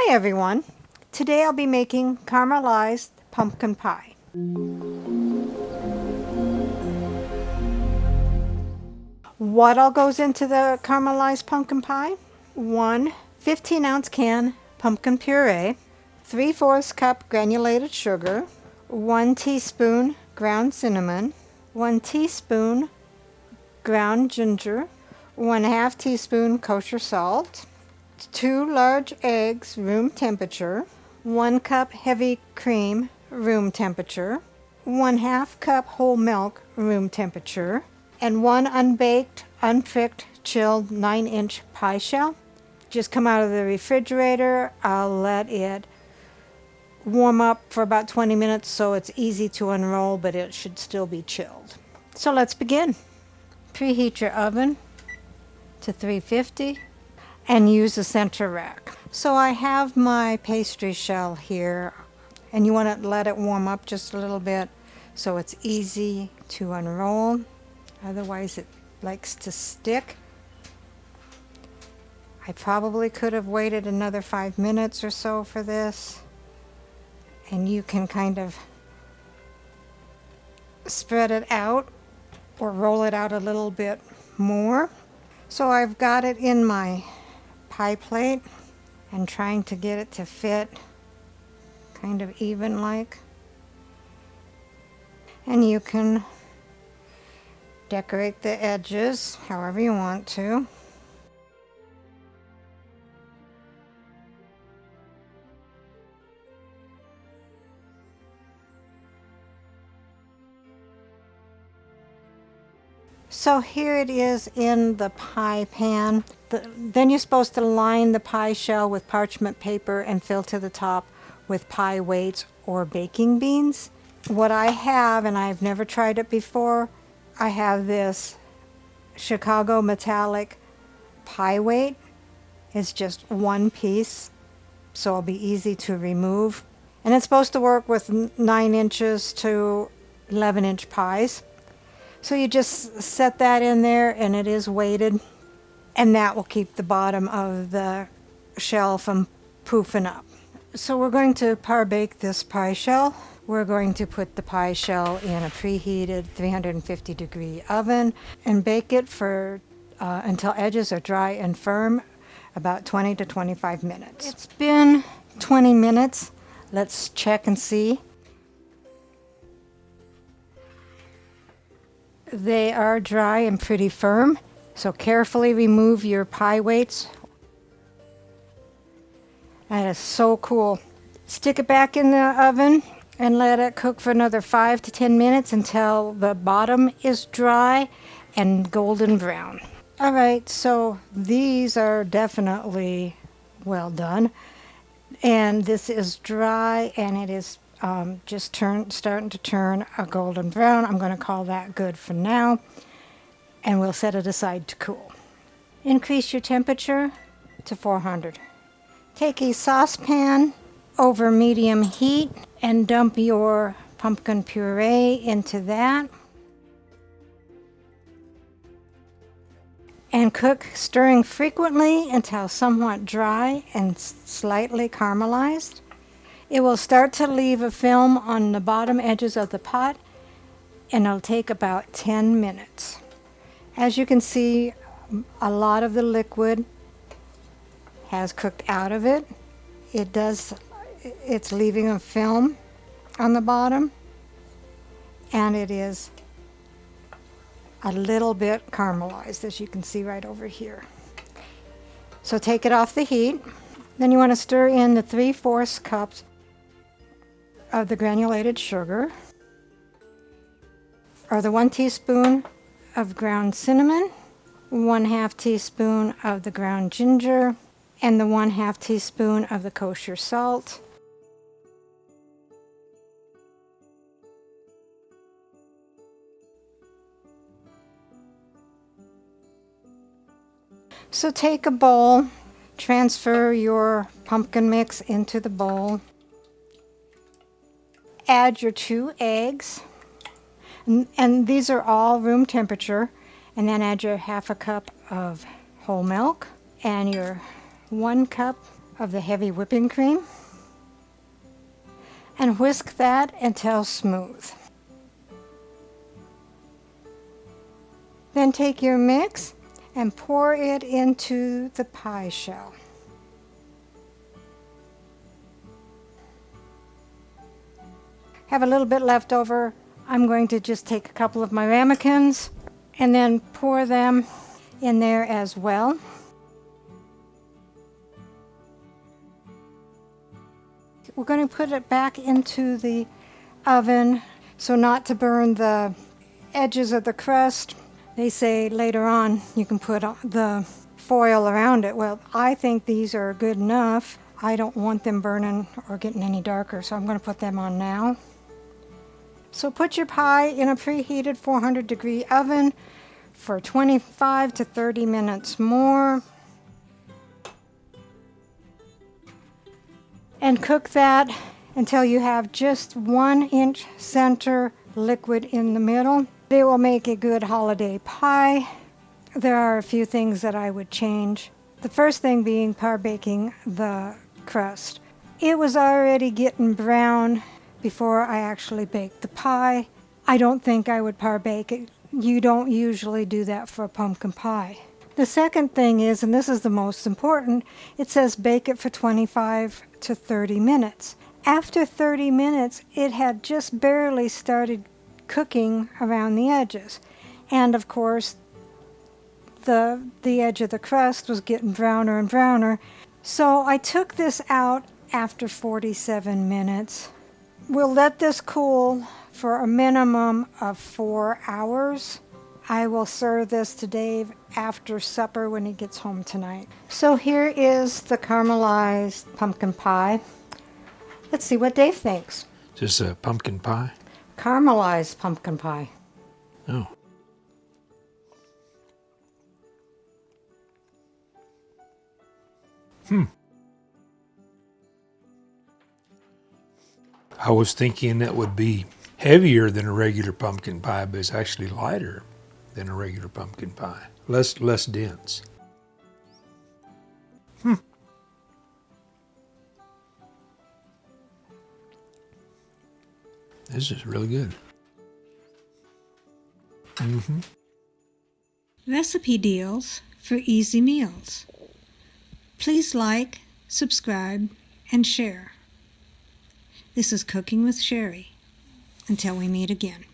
Hi everyone! Today I'll be making caramelized pumpkin pie. What all goes into the caramelized pumpkin pie? 1 15-ounce can pumpkin puree, 3/4 cup granulated sugar, 1 teaspoon ground cinnamon, 1 teaspoon ground ginger, 1/2 teaspoon kosher salt, 2 large eggs room temperature, 1 cup heavy cream room temperature, 1/2 cup whole milk room temperature, and 1 unbaked, unpricked, chilled 9-inch pie shell. Just come out of the refrigerator. I'll let it warm up for about 20 minutes so it's easy to unroll, but it should still be chilled. So let's begin. Preheat your oven to 350 and use the center rack. So I have my pastry shell here, and you want to let it warm up just a little bit so it's easy to unroll. Otherwise it likes to stick. I probably could have waited another 5 minutes or so for this, and you can kind of spread it out or roll it out a little bit more. So I've got it in my pie plate and trying to get it to fit kind of even like. And you can decorate the edges however you want to. So here it is in the pie pan. Then you're supposed to line the pie shell with parchment paper and fill to the top with pie weights or baking beans. What I have, and I've never tried it before, I have this Chicago metallic pie weight. It's just one piece, so it'll be easy to remove. And it's supposed to work with 9 inches to 11-inch pies. So you just set that in there, and it is weighted, and that will keep the bottom of the shell from poofing up. So we're going to par bake this pie shell. We're going to put the pie shell in a preheated 350-degree oven and bake it for until edges are dry and firm, about 20 to 25 minutes. It's been 20 minutes. Let's check and see. They are dry and pretty firm, so carefully remove your pie weights. That is so cool. Stick it back in the oven and let it cook for another 5 to 10 minutes until the bottom is dry and golden brown. All right, so these are definitely well done. And this is dry, and it is just starting to turn a golden brown. I'm going to call that good for now, and we'll set it aside to cool. Increase your temperature to 400. Take a saucepan over medium heat and dump your pumpkin puree into that. And cook, stirring frequently until somewhat dry and slightly caramelized. It will start to leave a film on the bottom edges of the pot, and it'll take about 10 minutes. As you can see, a lot of the liquid has cooked out of it. It's leaving a film on the bottom, and it is a little bit caramelized, as you can see right over here. So take it off the heat. Then you want to stir in the 3/4 cups of the granulated sugar, or the 1 teaspoon of ground cinnamon, 1/2 teaspoon of the ground ginger, and the 1/2 teaspoon of the kosher salt. So take a bowl, transfer your pumpkin mix into the bowl. Add your 2 eggs, and these are all room temperature, and then add your 1/2 cup of whole milk and your 1 cup of the heavy whipping cream and whisk that until smooth. Then take your mix and pour it into the pie shell. Have a little bit left over. I'm going to just take a couple of my ramekins and then pour them in there as well. We're going to put it back into the oven so not to burn the edges of the crust. They say later on you can put the foil around it. Well, I think these are good enough. I don't want them burning or getting any darker, so I'm going to put them on now. So put your pie in a preheated 400-degree oven for 25 to 30 minutes more. And cook that until you have just 1-inch center liquid in the middle. They will make a good holiday pie. There are a few things that I would change. The first thing being baking the crust. It was already getting brown before I actually baked the pie. I don't think I would bake it. You don't usually do that for a pumpkin pie. The second thing is, and this is the most important, it says bake it for 25 to 30 minutes. After 30 minutes, it had just barely started cooking around the edges. And of course, the edge of the crust was getting browner and browner. So I took this out after 47 minutes. We'll let this cool for a minimum of 4 hours. I will serve this to Dave after supper when he gets home tonight. So here is the caramelized pumpkin pie. Let's see what Dave thinks. Just a pumpkin pie? Caramelized pumpkin pie. Oh. I was thinking that would be heavier than a regular pumpkin pie, but it's actually lighter than a regular pumpkin pie. Less dense. This is really good. Recipe deals for easy meals. Please like, subscribe, and share. This is Cooking with Sherry. Until we meet again.